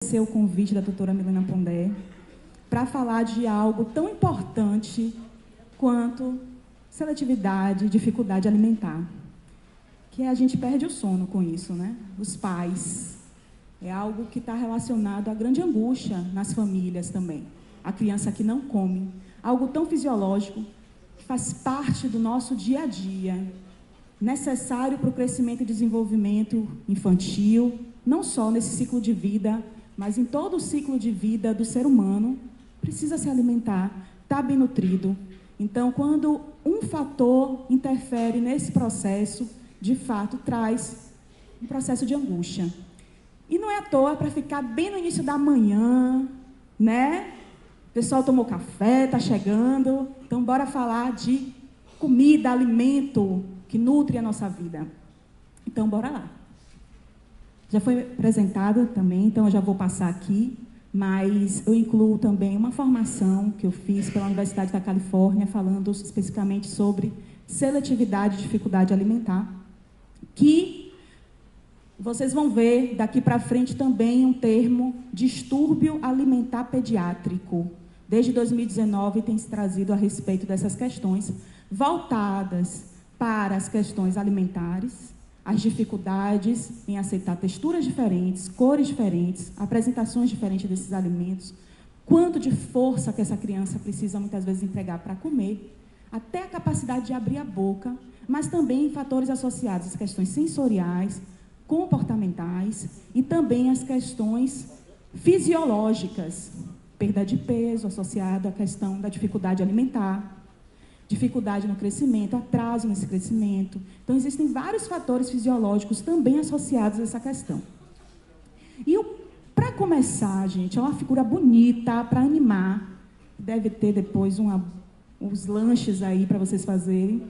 O convite da doutora Milena Pondé para falar de algo tão importante quanto seletividade, dificuldade alimentar, que a gente perde o sono com isso, né? Os pais. É algo que está relacionado à grande angústia nas famílias também. A criança que não come, algo tão fisiológico, que faz parte do nosso dia a dia, necessário para o crescimento e desenvolvimento infantil, não só nesse ciclo de vida, mas em todo o ciclo de vida do ser humano, precisa se alimentar, está bem nutrido. Então, quando um fator interfere nesse processo, de fato, traz um processo de angústia. E não é à toa para ficar bem no início da manhã, né? O pessoal tomou café, está chegando. Então, bora falar de comida, alimento que nutre a nossa vida. Então, bora lá. Já foi apresentada também, então eu já vou passar aqui, mas eu incluo também uma formação que eu fiz pela Universidade da Califórnia, falando especificamente sobre seletividade e dificuldade alimentar, que vocês vão ver daqui para frente também um termo distúrbio alimentar pediátrico. Desde 2019 tem se trazido a respeito dessas questões voltadas para as questões alimentares, as dificuldades em aceitar texturas diferentes, cores diferentes, apresentações diferentes desses alimentos, quanto de força que essa criança precisa muitas vezes entregar para comer, até a capacidade de abrir a boca, mas também fatores associados às questões sensoriais, comportamentais e também às questões fisiológicas, perda de peso associada à questão da dificuldade alimentar, dificuldade no crescimento, atraso nesse crescimento. Então, existem vários fatores fisiológicos também associados a essa questão. E, para começar, gente, é uma figura bonita para animar. Deve ter depois uns lanches aí para vocês fazerem.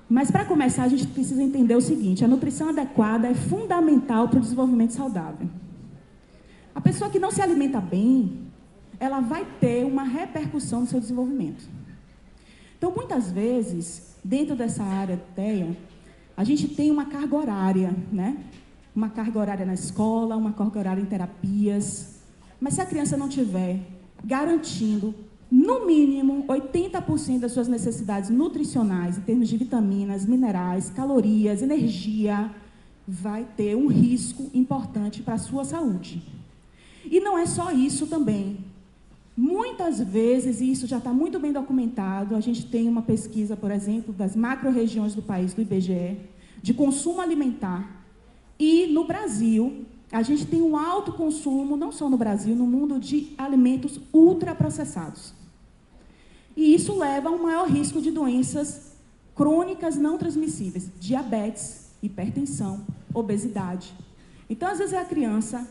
Mas, para começar, a gente precisa entender o seguinte: a nutrição adequada é fundamental para o desenvolvimento saudável. A pessoa que não se alimenta bem, ela vai ter uma repercussão no seu desenvolvimento. Então, muitas vezes, dentro dessa área TEA, a gente tem uma carga horária, né? Uma carga horária na escola, uma carga horária em terapias. Mas se a criança não tiver garantindo, no mínimo, 80% das suas necessidades nutricionais, em termos de vitaminas, minerais, calorias, energia, vai ter um risco importante para a sua saúde. E não é só isso também. Muitas vezes, e isso já está muito bem documentado, a gente tem uma pesquisa, por exemplo, das macro-regiões do país, do IBGE, de consumo alimentar. E no Brasil, a gente tem um alto consumo, não só no Brasil, no mundo, de alimentos ultraprocessados. E isso leva a um maior risco de doenças crônicas não transmissíveis, diabetes, hipertensão, obesidade. Então, às vezes, a criança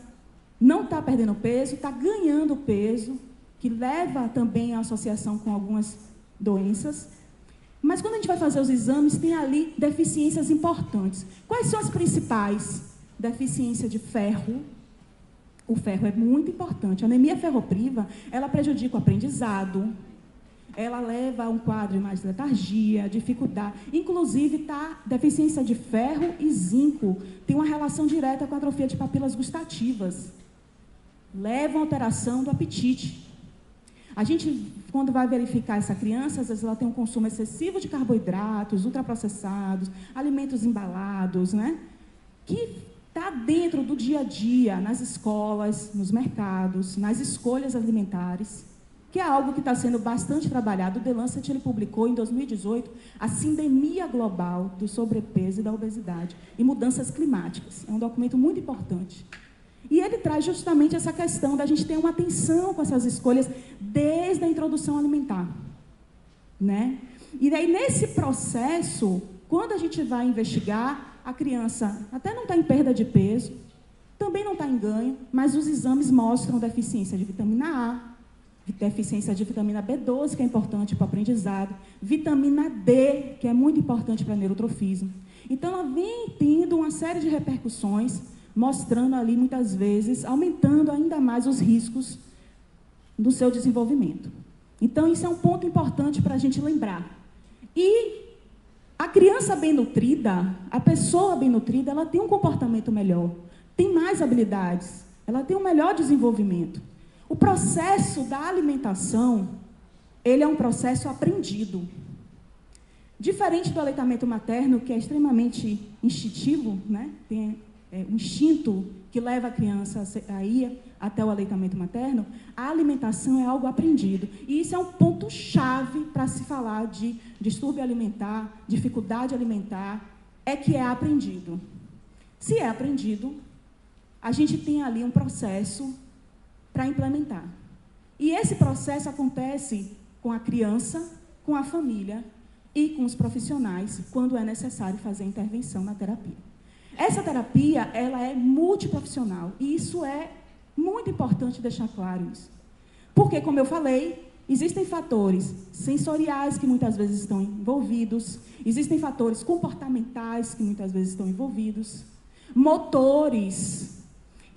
não está perdendo peso, está ganhando peso, que leva também à associação com algumas doenças. Mas quando a gente vai fazer os exames, tem ali deficiências importantes. Quais são as principais? Deficiência de ferro. O ferro é muito importante. A anemia ferropriva, ela prejudica o aprendizado, ela leva a um quadro mais de letargia, dificuldade. Inclusive, deficiência de ferro e zinco tem uma relação direta com a atrofia de papilas gustativas. Levam a alteração do apetite. A gente, quando vai verificar essa criança, às vezes ela tem um consumo excessivo de carboidratos, ultraprocessados, alimentos embalados, né? Que está dentro do dia a dia, nas escolas, nos mercados, nas escolhas alimentares, que é algo que está sendo bastante trabalhado. O The Lancet, ele publicou, em 2018, a Sindemia Global do Sobrepeso e da Obesidade e Mudanças Climáticas. É um documento muito importante. E ele traz justamente essa questão da gente ter uma atenção com essas escolhas desde a introdução alimentar, né? E daí, nesse processo, quando a gente vai investigar, a criança até não está em perda de peso, também não está em ganho, mas os exames mostram deficiência de vitamina A, deficiência de vitamina B12, que é importante para o aprendizado, vitamina D, que é muito importante para o neurotrofismo. Então, ela vem tendo uma série de repercussões, mostrando ali, muitas vezes, aumentando ainda mais os riscos do seu desenvolvimento. Então, isso é um ponto importante para a gente lembrar. E a criança bem nutrida, a pessoa bem nutrida, ela tem um comportamento melhor, tem mais habilidades, ela tem um melhor desenvolvimento. O processo da alimentação, ele é um processo aprendido. Diferente do aleitamento materno, que é extremamente instintivo, né? Tem um instinto que leva a criança a ir até o aleitamento materno, a alimentação é algo aprendido. E isso é um ponto-chave para se falar de distúrbio alimentar, dificuldade alimentar, é que é aprendido. Se é aprendido, a gente tem ali um processo para implementar. E esse processo acontece com a criança, com a família e com os profissionais, quando é necessário fazer intervenção na terapia. Essa terapia, ela é multiprofissional, e isso é muito importante deixar claro isso. Porque, como eu falei, existem fatores sensoriais que muitas vezes estão envolvidos, existem fatores comportamentais que muitas vezes estão envolvidos, motores.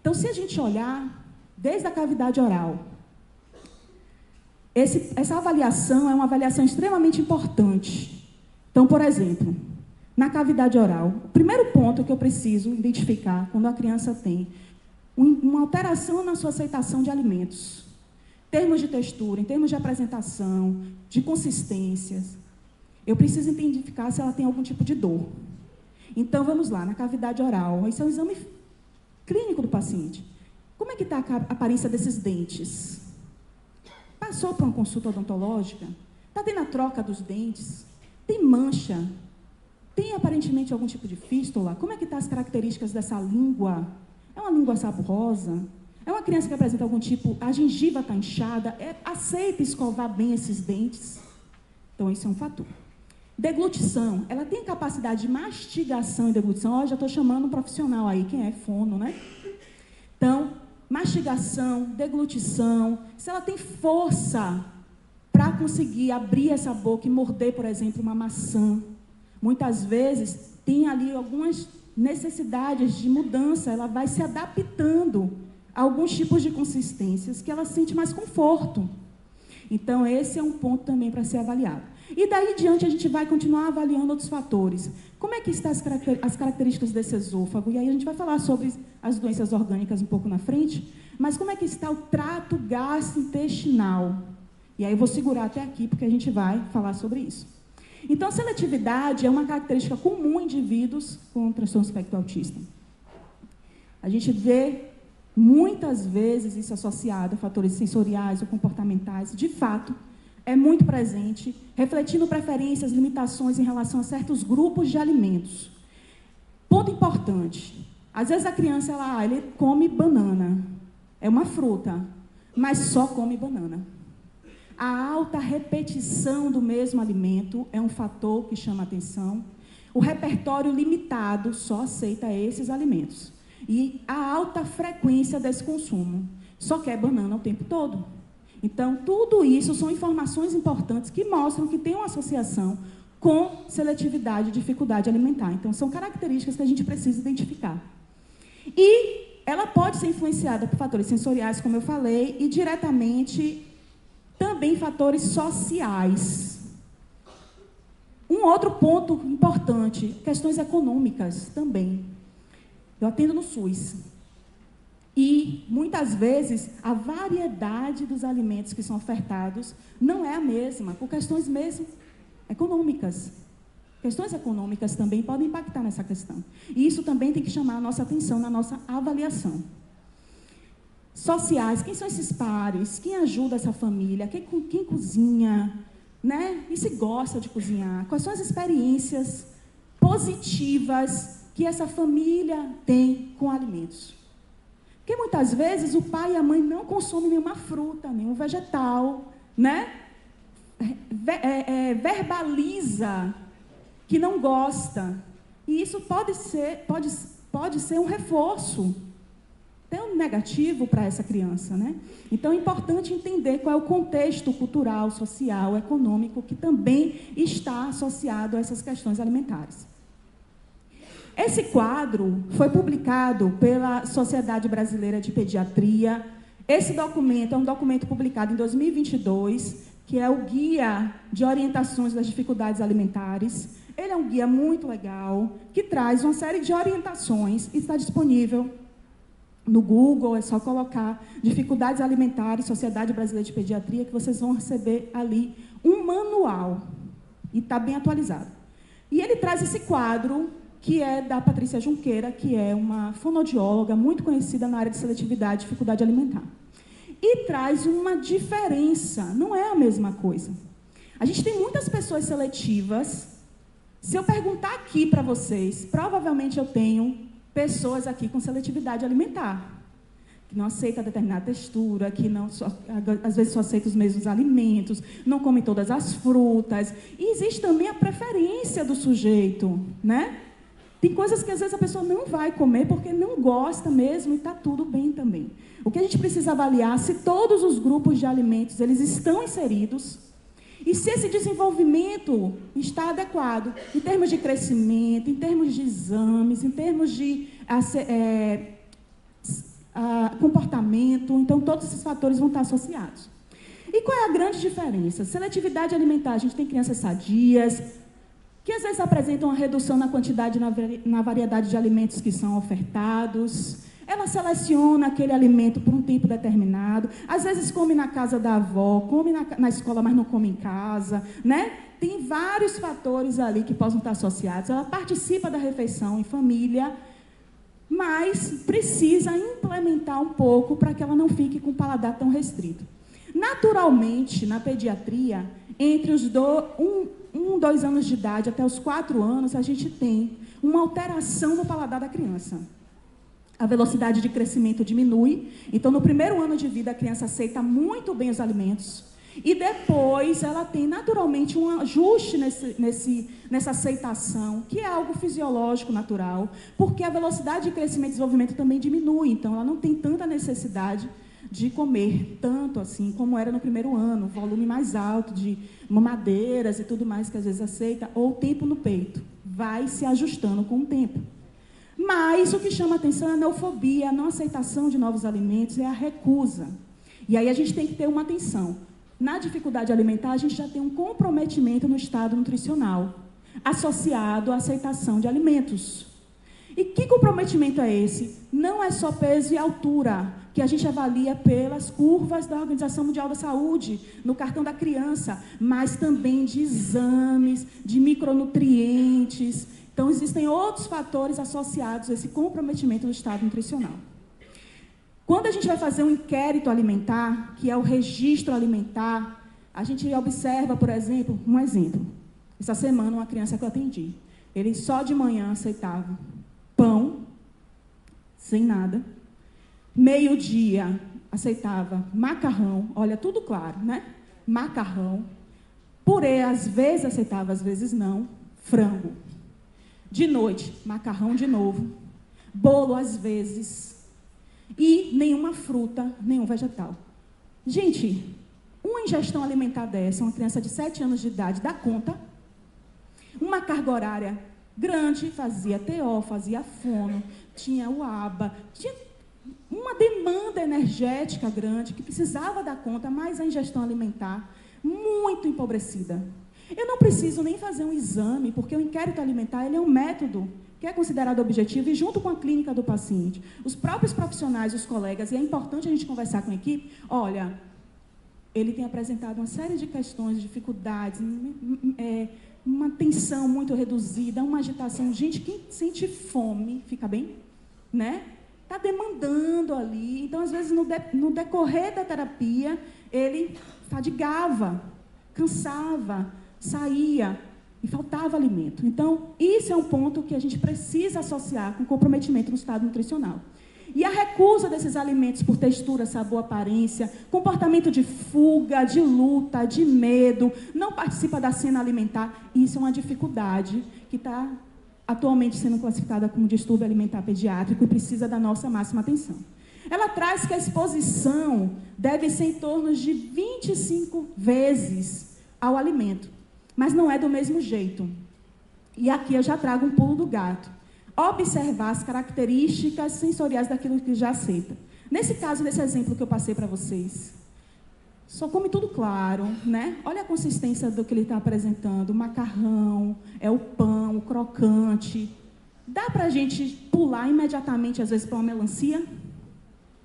Então, se a gente olhar desde a cavidade oral, essa avaliação é uma avaliação extremamente importante. Então, por exemplo, na cavidade oral, o primeiro ponto que eu preciso identificar quando a criança tem uma alteração na sua aceitação de alimentos, em termos de textura, em termos de apresentação, de consistências, eu preciso identificar se ela tem algum tipo de dor. Então, vamos lá, na cavidade oral, esse é um exame clínico do paciente. Como é que está a aparência desses dentes? Passou por uma consulta odontológica? Está tendo a troca dos dentes? Tem mancha? Tem aparentemente algum tipo de fístula? Como é que estão as características dessa língua? É uma língua saborosa? É uma criança que apresenta algum tipo... A gengiva está inchada? Aceita escovar bem esses dentes? Então, isso é um fator. Deglutição. Ela tem capacidade de mastigação e deglutição? Já estou chamando um profissional aí, quem é fono, né? Então, mastigação, deglutição. Se ela tem força para conseguir abrir essa boca e morder, por exemplo, uma maçã. Muitas vezes, tem ali algumas necessidades de mudança, ela vai se adaptando a alguns tipos de consistências que ela sente mais conforto. Então, esse é um ponto também para ser avaliado. E daí diante, a gente vai continuar avaliando outros fatores. Como é que estão as características desse esôfago? E aí a gente vai falar sobre as doenças orgânicas um pouco na frente, mas como é que está o trato gastrointestinal? E aí eu vou segurar até aqui, porque a gente vai falar sobre isso. Então, seletividade é uma característica comum em indivíduos com transtorno espectro autista. A gente vê muitas vezes isso associado a fatores sensoriais ou comportamentais. De fato, é muito presente, refletindo preferências, limitações em relação a certos grupos de alimentos. Ponto importante. Às vezes a criança ele come banana. É uma fruta, mas só come banana. A alta repetição do mesmo alimento é um fator que chama a atenção. O repertório limitado só aceita esses alimentos. E a alta frequência desse consumo. Só quer banana o tempo todo. Então, tudo isso são informações importantes que mostram que tem uma associação com seletividade e dificuldade alimentar. Então, são características que a gente precisa identificar. E ela pode ser influenciada por fatores sensoriais, como eu falei, e diretamente também fatores sociais. Um outro ponto importante, questões econômicas também. Eu atendo no SUS. E, muitas vezes, a variedade dos alimentos que são ofertados não é a mesma, por questões mesmo econômicas. Questões econômicas também podem impactar nessa questão. E isso também tem que chamar a nossa atenção na nossa avaliação. Sociais, quem são esses pares? Quem ajuda essa família? Quem cozinha? Né? E se gosta de cozinhar? Quais são as experiências positivas que essa família tem com alimentos? Porque muitas vezes o pai e a mãe não consomem nenhuma fruta, nenhum vegetal, né? Verbaliza que não gosta. E isso pode ser um reforço tão negativo para essa criança, né? Então, é importante entender qual é o contexto cultural, social, econômico, que também está associado a essas questões alimentares. Esse quadro foi publicado pela Sociedade Brasileira de Pediatria. Esse documento é um documento publicado em 2022, que é o Guia de Orientações das Dificuldades Alimentares. Ele é um guia muito legal, que traz uma série de orientações e está disponível no Google, é só colocar dificuldades alimentares, Sociedade Brasileira de Pediatria, que vocês vão receber ali um manual. E está bem atualizado. E ele traz esse quadro, que é da Patrícia Junqueira, que é uma fonoaudióloga muito conhecida na área de seletividade e dificuldade alimentar. E traz uma diferença, não é a mesma coisa. A gente tem muitas pessoas seletivas. Se eu perguntar aqui para vocês, provavelmente eu tenho pessoas aqui com seletividade alimentar, que não aceita determinada textura, que não às vezes só aceita os mesmos alimentos, não come todas as frutas. E existe também a preferência do sujeito, né? Tem coisas que às vezes a pessoa não vai comer porque não gosta mesmo e está tudo bem também. O que a gente precisa avaliar é se todos os grupos de alimentos eles estão inseridos e se esse desenvolvimento está adequado em termos de crescimento, em termos de exames, em termos de comportamento. Então, todos esses fatores vão estar associados. E qual é a grande diferença? Seletividade alimentar, a gente tem crianças sadias, que às vezes apresentam uma redução na quantidade e na variedade de alimentos que são ofertados. Ela seleciona aquele alimento por um tempo determinado. Às vezes come na casa da avó, come na escola, mas não come em casa, né? Tem vários fatores ali que possam estar associados. Ela participa da refeição em família, mas precisa implementar um pouco para que ela não fique com o paladar tão restrito. Naturalmente, na pediatria, entre os 2 anos de idade até os 4 anos, a gente tem uma alteração no paladar da criança. A velocidade de crescimento diminui. Então, no primeiro ano de vida, a criança aceita muito bem os alimentos. E depois, ela tem naturalmente um ajuste nessa aceitação, que é algo fisiológico, natural, porque a velocidade de crescimento e desenvolvimento também diminui. Então, ela não tem tanta necessidade de comer tanto assim como era no primeiro ano, volume mais alto de mamadeiras e tudo mais que às vezes aceita, ou tempo no peito. Vai se ajustando com o tempo. Mas o que chama atenção é a neofobia, a não aceitação de novos alimentos, é a recusa. E aí a gente tem que ter uma atenção. Na dificuldade alimentar, a gente já tem um comprometimento no estado nutricional, associado à aceitação de alimentos. E que comprometimento é esse? Não é só peso e altura, que a gente avalia pelas curvas da Organização Mundial da Saúde, no cartão da criança, mas também de exames, de micronutrientes. Então, existem outros fatores associados a esse comprometimento do estado nutricional. Quando a gente vai fazer um inquérito alimentar, que é o registro alimentar, a gente observa, por exemplo, essa semana, uma criança que eu atendi, ele só de manhã aceitava pão, sem nada, meio-dia aceitava macarrão, olha, tudo claro, né? Macarrão, purê, às vezes aceitava, às vezes não, frango. De noite, macarrão de novo, bolo às vezes, e nenhuma fruta, nenhum vegetal. Gente, uma ingestão alimentar dessa, uma criança de 7 anos de idade, dá conta? Uma carga horária grande, fazia TO, fazia fono, tinha o ABA, tinha uma demanda energética grande, que precisava dar conta, mas a ingestão alimentar muito empobrecida. Eu não preciso nem fazer um exame, porque o inquérito alimentar ele é um método que é considerado objetivo e junto com a clínica do paciente. Os próprios profissionais, os colegas, e é importante a gente conversar com a equipe, olha, ele tem apresentado uma série de questões, dificuldades, uma tensão muito reduzida, uma agitação. Gente, quem sente fome, fica bem, né? Está demandando ali. Então, às vezes, no decorrer da terapia, ele fadigava, cansava, saía e faltava alimento. Então, isso é um ponto que a gente precisa associar com comprometimento no estado nutricional. E a recusa desses alimentos por textura, sabor, aparência, comportamento de fuga, de luta, de medo, não participa da cena alimentar, isso é uma dificuldade que está atualmente sendo classificada como distúrbio alimentar pediátrico e precisa da nossa máxima atenção. Ela traz que a exposição deve ser em torno de 25 vezes ao alimento, mas não é do mesmo jeito. E aqui eu já trago um pulo do gato. Observar as características sensoriais daquilo que já aceita. Nesse caso, nesse exemplo que eu passei para vocês, só come tudo claro, né? Olha a consistência do que ele está apresentando, o macarrão, o pão, o crocante. Dá para a gente pular imediatamente, às vezes, para uma melancia?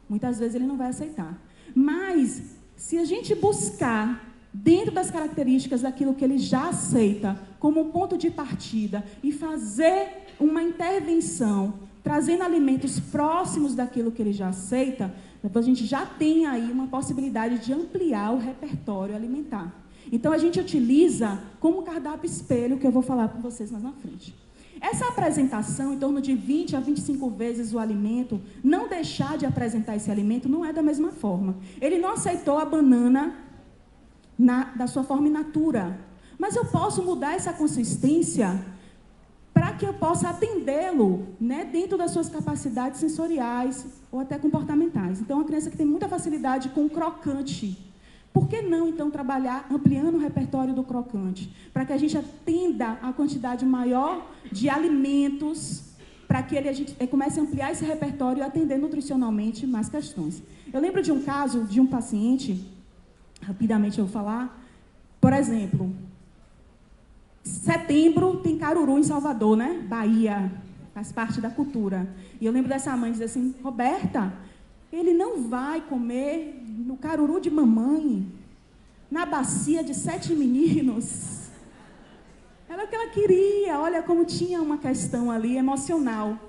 Muitas vezes ele não vai aceitar. Mas, se a gente buscar, dentro das características daquilo que ele já aceita, como um ponto de partida, e fazer uma intervenção, trazendo alimentos próximos daquilo que ele já aceita, a gente já tem aí uma possibilidade de ampliar o repertório alimentar. Então, a gente utiliza como cardápio espelho, que eu vou falar com vocês mais na frente. Essa apresentação, em torno de 20 a 25 vezes o alimento, não deixar de apresentar esse alimento, não é da mesma forma. Ele não aceitou a banana da sua forma in natura, mas eu posso mudar essa consistência para que eu possa atendê-lo, né, dentro das suas capacidades sensoriais ou até comportamentais. Então, a criança que tem muita facilidade com o crocante, por que não, então, trabalhar ampliando o repertório do crocante? Para que a gente atenda a quantidade maior de alimentos, para que a gente comece a ampliar esse repertório e atender nutricionalmente mais questões. Eu lembro de um caso de um paciente, rapidamente eu vou falar, por exemplo, setembro tem caruru em Salvador, né? Bahia, faz parte da cultura. E eu lembro dessa mãe dizer assim, Roberta, ele não vai comer no caruru de mamãe, na bacia de 7 meninos. Era o que ela queria, olha como tinha uma questão ali emocional.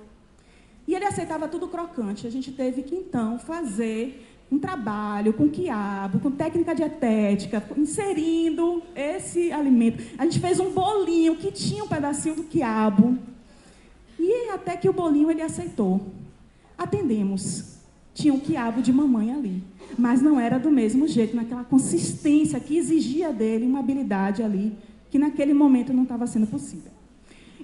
E ele aceitava tudo crocante. A gente teve que, então, fazer um trabalho com quiabo, com técnica dietética, inserindo esse alimento. A gente fez um bolinho que tinha um pedacinho do quiabo. E até que o bolinho ele aceitou. Atendemos. Tinha um quiabo de mamãe ali. Mas não era do mesmo jeito, naquela consistência que exigia dele uma habilidade ali, que naquele momento não estava sendo possível.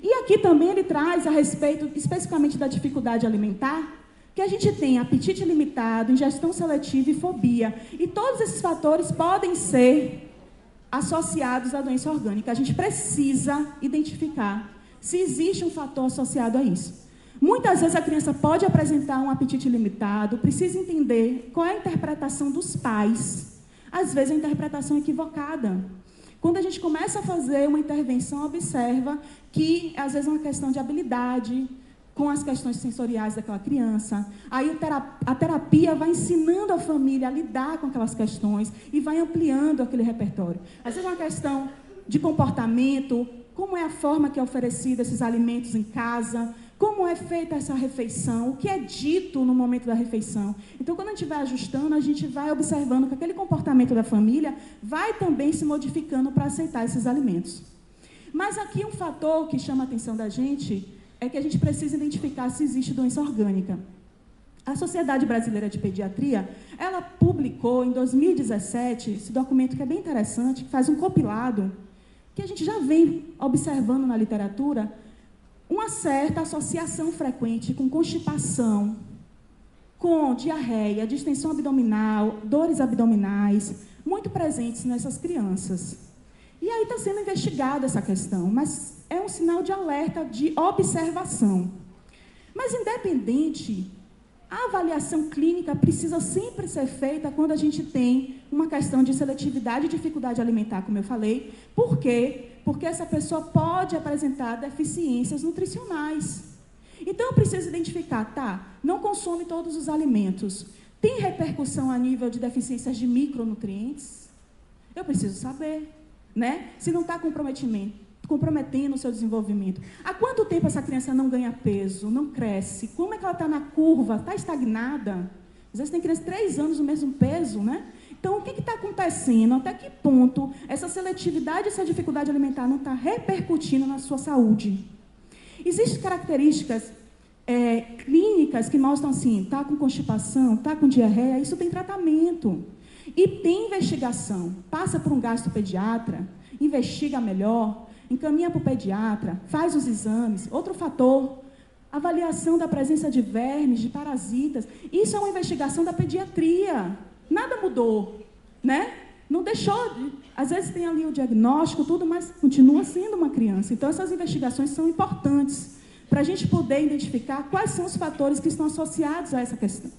E aqui também ele traz a respeito, especificamente da dificuldade alimentar, que a gente tem apetite limitado, ingestão seletiva e fobia. E todos esses fatores podem ser associados à doença orgânica. A gente precisa identificar se existe um fator associado a isso. Muitas vezes a criança pode apresentar um apetite limitado, precisa entender qual é a interpretação dos pais. Às vezes a interpretação é equivocada. Quando a gente começa a fazer uma intervenção, observa que às vezes é uma questão de habilidade, com as questões sensoriais daquela criança. Aí a terapia vai ensinando a família a lidar com aquelas questões e vai ampliando aquele repertório. Às vezes é uma questão de comportamento, como é a forma que é oferecida esses alimentos em casa, como é feita essa refeição, o que é dito no momento da refeição. Então, quando a gente vai ajustando, a gente vai observando que aquele comportamento da família vai também se modificando para aceitar esses alimentos. Mas aqui um fator que chama a atenção da gente é que a gente precisa identificar se existe doença orgânica. A Sociedade Brasileira de Pediatria, ela publicou em 2017 esse documento que é bem interessante, que faz um compilado, que a gente já vem observando na literatura, uma certa associação frequente com constipação, com diarreia, distensão abdominal, dores abdominais, muito presentes nessas crianças. E aí está sendo investigada essa questão, mas é um sinal de alerta, de observação. Mas, independente, a avaliação clínica precisa sempre ser feita quando a gente tem uma questão de seletividade e dificuldade alimentar, como eu falei. Por quê? Porque essa pessoa pode apresentar deficiências nutricionais. Então, eu preciso identificar, não consome todos os alimentos. Tem repercussão a nível de deficiências de micronutrientes? Eu preciso saber, né? Se não está comprometendo o seu desenvolvimento. Há quanto tempo essa criança não ganha peso, não cresce? Como é que ela está na curva? Está estagnada? Às vezes tem criança 3 anos no mesmo peso, né? Então, o que está acontecendo? Até que ponto essa seletividade, essa dificuldade alimentar não está repercutindo na sua saúde? Existem características clínicas que mostram assim, está com constipação, está com diarreia, isso tem tratamento. E tem investigação. Passa por um gastropediatra, investiga melhor, encaminha para o pediatra, faz os exames. Outro fator, avaliação da presença de vermes, de parasitas. Isso é uma investigação da pediatria. Nada mudou, né? Não deixou, às vezes tem ali o diagnóstico, tudo, mas continua sendo uma criança. Então, essas investigações são importantes para a gente poder identificar quais são os fatores que estão associados a essa questão.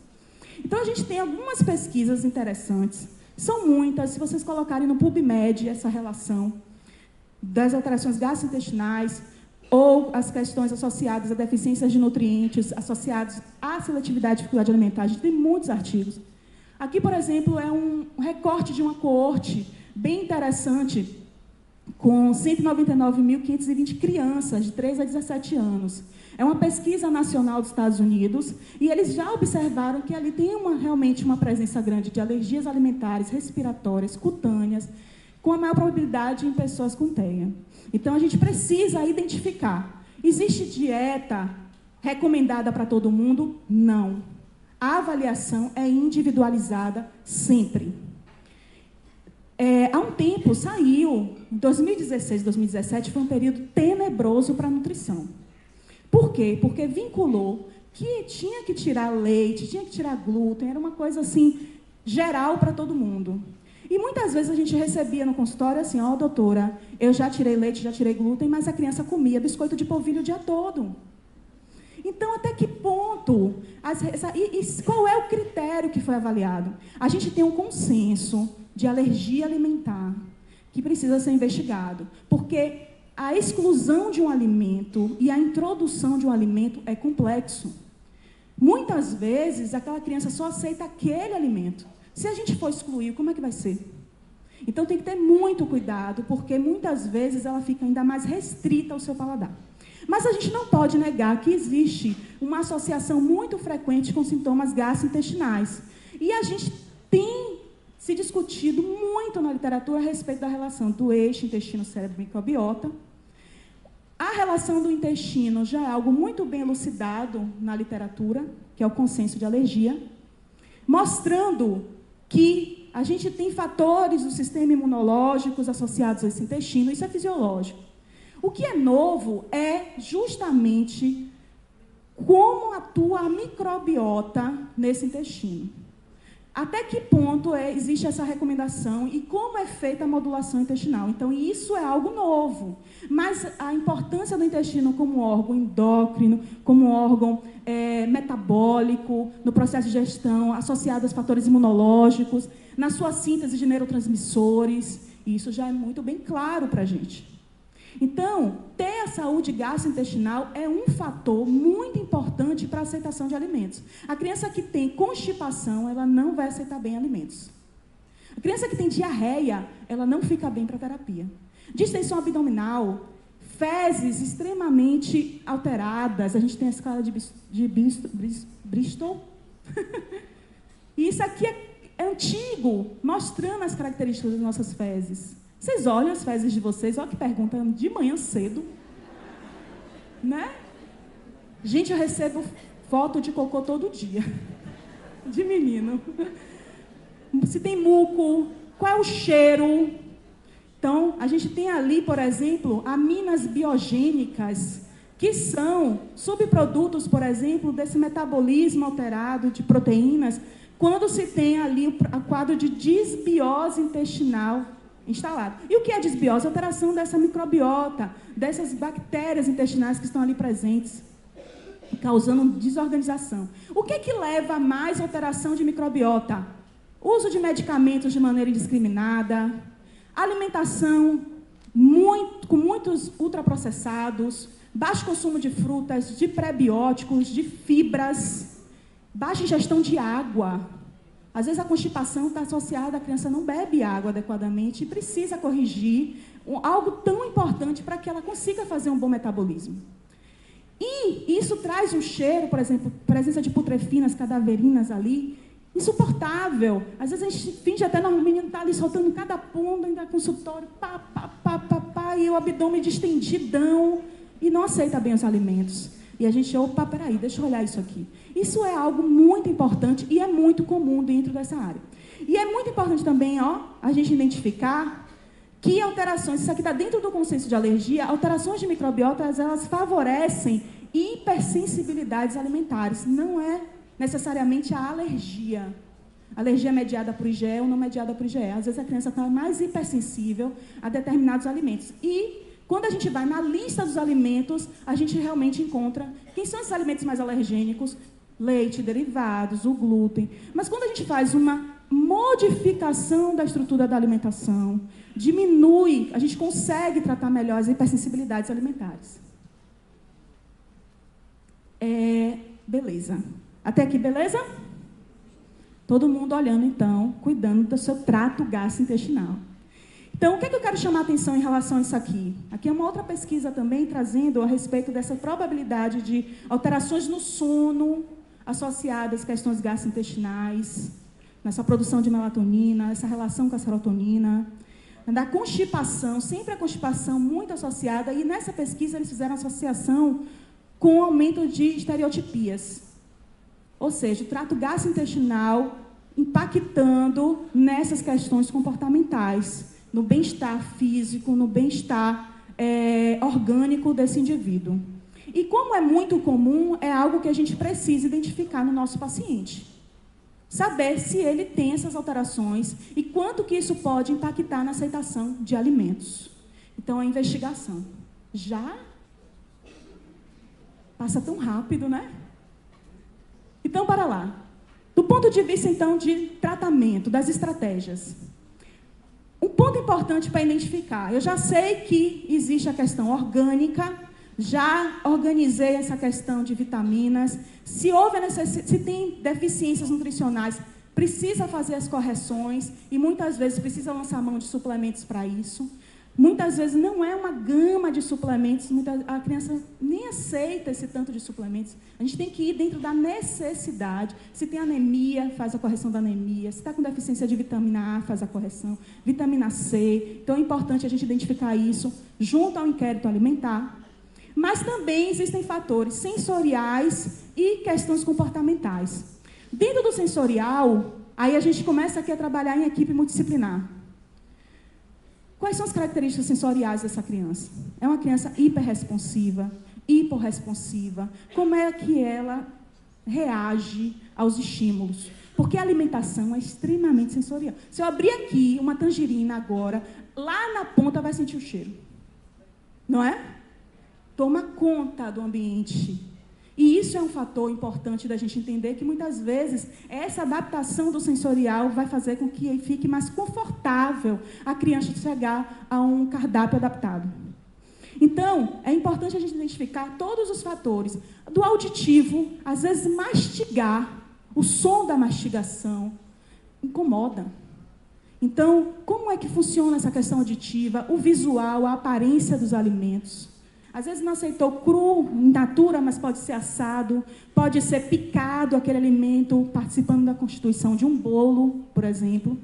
Então, a gente tem algumas pesquisas interessantes, são muitas, se vocês colocarem no PubMed essa relação das alterações gastrointestinais, ou as questões associadas a deficiências de nutrientes, associadas à seletividade e dificuldade alimentar. A gente tem muitos artigos. Aqui, por exemplo, é um recorte de uma coorte bem interessante, com 199.520 crianças de 3 a 17 anos. É uma pesquisa nacional dos Estados Unidos, e eles já observaram que ali tem realmente uma presença grande de alergias alimentares, respiratórias, cutâneas, com a maior probabilidade em pessoas com TEA. Então, a gente precisa identificar. Existe dieta recomendada para todo mundo? Não. A avaliação é individualizada sempre. Há um tempo, saiu, em 2016, 2017, foi um período tenebroso para a nutrição. Por quê? Porque vinculou que tinha que tirar leite, tinha que tirar glúten, era uma coisa assim, geral para todo mundo. E muitas vezes a gente recebia no consultório assim, ó, doutora, eu já tirei leite, já tirei glúten, mas a criança comia biscoito de polvilho o dia todo. Então, até que ponto? Qual é o critério que foi avaliado? A gente tem um consenso de alergia alimentar que precisa ser investigado, porque a exclusão de um alimento e a introdução de um alimento é complexo. Muitas vezes, aquela criança só aceita aquele alimento. Se a gente for excluir, como é que vai ser? Então, tem que ter muito cuidado, porque muitas vezes ela fica ainda mais restrita ao seu paladar. Mas a gente não pode negar que existe uma associação muito frequente com sintomas gastrointestinais. E a gente tem se discutido muito na literatura a respeito da relação do eixo intestino-cérebro-microbiota. A relação do intestino já é algo muito bem elucidado na literatura, que é o consenso de alergia, mostrando que a gente tem fatores do sistema imunológico associados a esse intestino, isso é fisiológico. O que é novo é justamente como atua a microbiota nesse intestino. Até que ponto existe essa recomendação e como é feita a modulação intestinal. Então, isso é algo novo. Mas a importância do intestino como órgão endócrino, como órgão metabólico, no processo de digestão, associado aos fatores imunológicos, na sua síntese de neurotransmissores, isso já é muito bem claro para a gente. Então, ter a saúde gastrointestinal é um fator muito importante para a aceitação de alimentos. A criança que tem constipação, ela não vai aceitar bem alimentos. A criança que tem diarreia, ela não fica bem para a terapia. Distensão abdominal, fezes extremamente alteradas, a gente tem a escala de Bristol. E isso aqui é antigo, mostrando as características das nossas fezes. Vocês olham as fezes de vocês, olha que pergunta, de manhã cedo, né? Gente, eu recebo foto de cocô todo dia, de menino. Se tem muco, qual é o cheiro? Então, a gente tem ali, por exemplo, aminas biogênicas, que são subprodutos, por exemplo, desse metabolismo alterado de proteínas, quando se tem ali o quadro de disbiose intestinal instalado. E o que é disbiose? Alteração dessa microbiota, dessas bactérias intestinais que estão ali presentes, causando desorganização. O que é que leva a mais alteração de microbiota? Uso de medicamentos de maneira indiscriminada, alimentação com muitos ultraprocessados, baixo consumo de frutas, de prebióticos, de fibras, baixa ingestão de água. Às vezes a constipação está associada, a criança não bebe água adequadamente e precisa corrigir algo tão importante para que ela consiga fazer um bom metabolismo. E isso traz um cheiro, por exemplo, presença de putrefinas, cadaverinas ali, insuportável. Às vezes a gente finge até o menino está ali soltando cada ponto, ainda consultório, e o abdômen distendidão, e não aceita bem os alimentos. E a gente, opa, peraí, deixa eu olhar isso aqui. Isso é algo muito importante e é muito comum dentro dessa área. E é muito importante também, a gente identificar que alterações, isso aqui está dentro do consenso de alergia, alterações de microbiota, elas favorecem hipersensibilidades alimentares. Não é necessariamente a alergia. Alergia mediada por IgE ou não mediada por IgE. Às vezes a criança está mais hipersensível a determinados alimentos. E quando a gente vai na lista dos alimentos, a gente realmente encontra quem são esses alimentos mais alergênicos, leite, derivados, o glúten. Mas quando a gente faz uma modificação da estrutura da alimentação, diminui, a gente consegue tratar melhor as hipersensibilidades alimentares. Beleza. Até aqui, beleza? Todo mundo olhando, então, cuidando do seu trato gastrointestinal. Então, o que é que eu quero chamar a atenção em relação a isso aqui? Aqui é uma outra pesquisa também trazendo a respeito dessa probabilidade de alterações no sono associadas às questões gastrointestinais, nessa produção de melatonina, essa relação com a serotonina, da constipação, sempre a constipação muito associada, e nessa pesquisa eles fizeram associação com o aumento de estereotipias. Ou seja, o trato gastrointestinal impactando nessas questões comportamentais, no bem-estar físico, no bem-estar orgânico desse indivíduo. E como é muito comum, é algo que a gente precisa identificar no nosso paciente. Saber se ele tem essas alterações e quanto que isso pode impactar na aceitação de alimentos. Então, a investigação. Já passa tão rápido, né? Então, para lá. Do ponto de vista, então, de tratamento, das estratégias. Um ponto importante para identificar. Eu já sei que existe a questão orgânica, já organizei essa questão de vitaminas. Se tem deficiências nutricionais, precisa fazer as correções e muitas vezes precisa lançar mão de suplementos para isso. Muitas vezes não é uma gama de suplementos, a criança nem aceita esse tanto de suplementos. A gente tem que ir dentro da necessidade. Se tem anemia, faz a correção da anemia. Se está com deficiência de vitamina A, faz a correção. Vitamina C. Então é importante a gente identificar isso junto ao inquérito alimentar. Mas também existem fatores sensoriais e questões comportamentais. Dentro do sensorial, aí a gente começa aqui a trabalhar em equipe multidisciplinar. Quais são as características sensoriais dessa criança? É uma criança hiperresponsiva, hiporresponsiva? Como é que ela reage aos estímulos? Porque a alimentação é extremamente sensorial. Se eu abrir aqui uma tangerina agora, lá na ponta vai sentir o cheiro. Não é? Toma conta do ambiente. E isso é um fator importante da gente entender que, muitas vezes, essa adaptação do sensorial vai fazer com que fique mais confortável a criança chegar a um cardápio adaptado. Então, é importante a gente identificar todos os fatores. Do auditivo, às vezes, mastigar, o som da mastigação incomoda. Então, como é que funciona essa questão auditiva, o visual, a aparência dos alimentos? Às vezes não aceitou cru, in natura, mas pode ser assado, pode ser picado aquele alimento, participando da constituição de um bolo, por exemplo.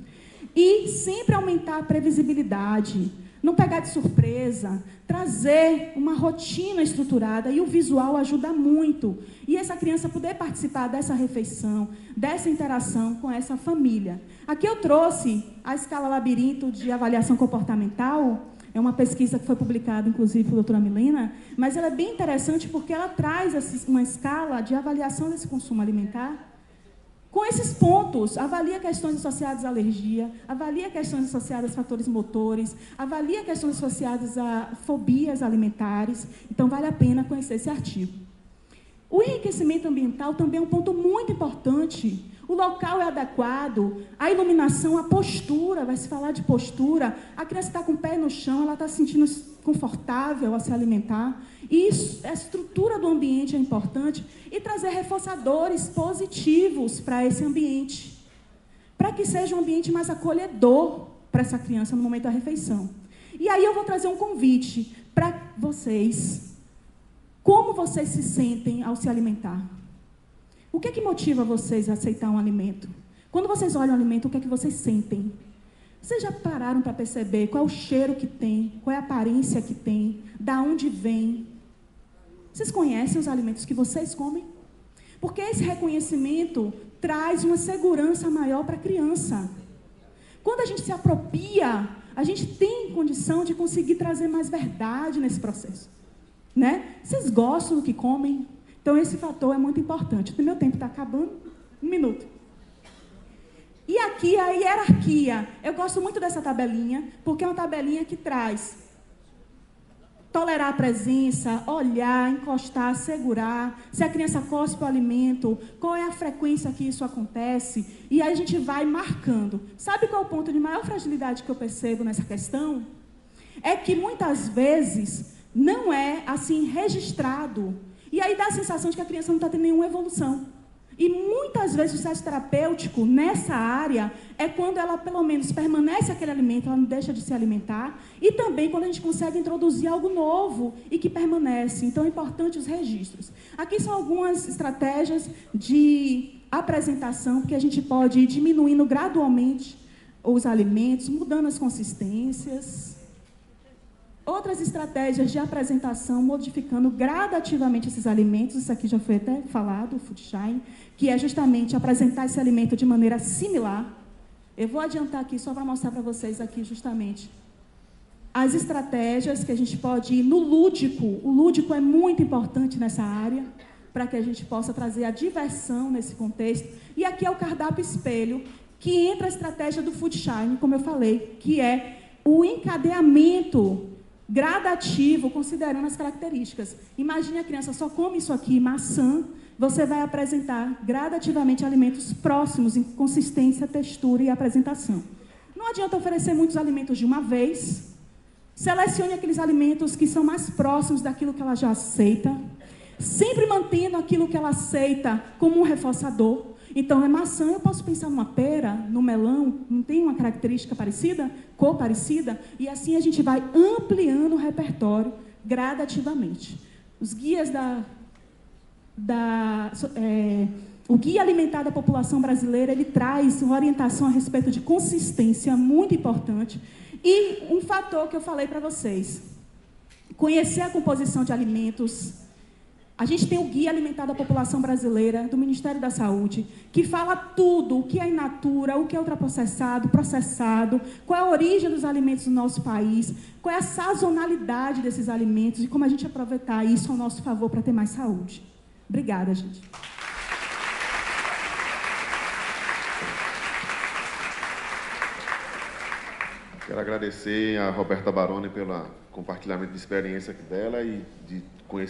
E sempre aumentar a previsibilidade, não pegar de surpresa, trazer uma rotina estruturada, e o visual ajuda muito. E essa criança poder participar dessa refeição, dessa interação com essa família. Aqui eu trouxe a escala labirinto de avaliação comportamental. É uma pesquisa que foi publicada, inclusive, pela doutora Milena, mas ela é bem interessante porque ela traz uma escala de avaliação desse consumo alimentar com esses pontos. Avalia questões associadas à alergia, avalia questões associadas a fatores motores, avalia questões associadas a fobias alimentares. Então, vale a pena conhecer esse artigo. O enriquecimento ambiental também é um ponto muito importante. O local é adequado, a iluminação, a postura, vai se falar de postura. A criança está com o pé no chão, ela está se sentindo confortável a se alimentar. Isso, a estrutura do ambiente é importante. E trazer reforçadores positivos para esse ambiente, para que seja um ambiente mais acolhedor para essa criança no momento da refeição. E aí eu vou trazer um convite para vocês. Como vocês se sentem ao se alimentar? O que é que motiva vocês a aceitar um alimento? Quando vocês olham o alimento, o que é que vocês sentem? Vocês já pararam para perceber qual é o cheiro que tem, qual é a aparência que tem, da onde vem? Vocês conhecem os alimentos que vocês comem? Porque esse reconhecimento traz uma segurança maior para a criança. Quando a gente se apropria, a gente tem condição de conseguir trazer mais verdade nesse processo. Né? Vocês gostam do que comem? Então, esse fator é muito importante. O meu tempo está acabando. 1 minuto. E aqui, a hierarquia. Eu gosto muito dessa tabelinha, porque é uma tabelinha que traz tolerar a presença, olhar, encostar, segurar, se a criança cospe o alimento, qual é a frequência que isso acontece, e aí a gente vai marcando. Sabe qual é o ponto de maior fragilidade que eu percebo nessa questão? É que, muitas vezes, não é assim registrado E aí dá a sensação de que a criança não está tendo nenhuma evolução. E muitas vezes o sucesso terapêutico nessa área é quando ela, pelo menos, permanece aquele alimento, ela não deixa de se alimentar, e também quando a gente consegue introduzir algo novo e que permanece. Então, é importante os registros. Aqui são algumas estratégias de apresentação, que a gente pode ir diminuindo gradualmente os alimentos, mudando as consistências. Outras estratégias de apresentação, modificando gradativamente esses alimentos, isso aqui já foi até falado, o Food Shine, que é justamente apresentar esse alimento de maneira similar. Eu vou adiantar aqui só para mostrar para vocês aqui justamente as estratégias que a gente pode ir no lúdico. O lúdico é muito importante nessa área, para que a gente possa trazer a diversão nesse contexto. E aqui é o cardápio espelho, que entra a estratégia do Food Shine, como eu falei, que é o encadeamento gradativo, considerando as características. Imagine a criança só come isso aqui, maçã, você vai apresentar gradativamente alimentos próximos em consistência, textura e apresentação. Não adianta oferecer muitos alimentos de uma vez. Selecione aqueles alimentos que são mais próximos daquilo que ela já aceita, sempre mantendo aquilo que ela aceita como um reforçador. Então, é maçã, eu posso pensar numa pera, no melão, não tem uma característica parecida, cor parecida, e assim a gente vai ampliando o repertório gradativamente. Os guias o Guia Alimentar da População Brasileira, ele traz uma orientação a respeito de consistência muito importante. E um fator que eu falei para vocês, conhecer a composição de alimentos. A gente tem o Guia Alimentar da População Brasileira, do Ministério da Saúde, que fala tudo, o que é in natura, o que é ultraprocessado, processado, qual é a origem dos alimentos no nosso país, qual é a sazonalidade desses alimentos e como a gente aproveitar isso ao nosso favor para ter mais saúde. Obrigada, gente. Quero agradecer a Roberta Baroni pelo compartilhamento de experiência dela e de conhecimento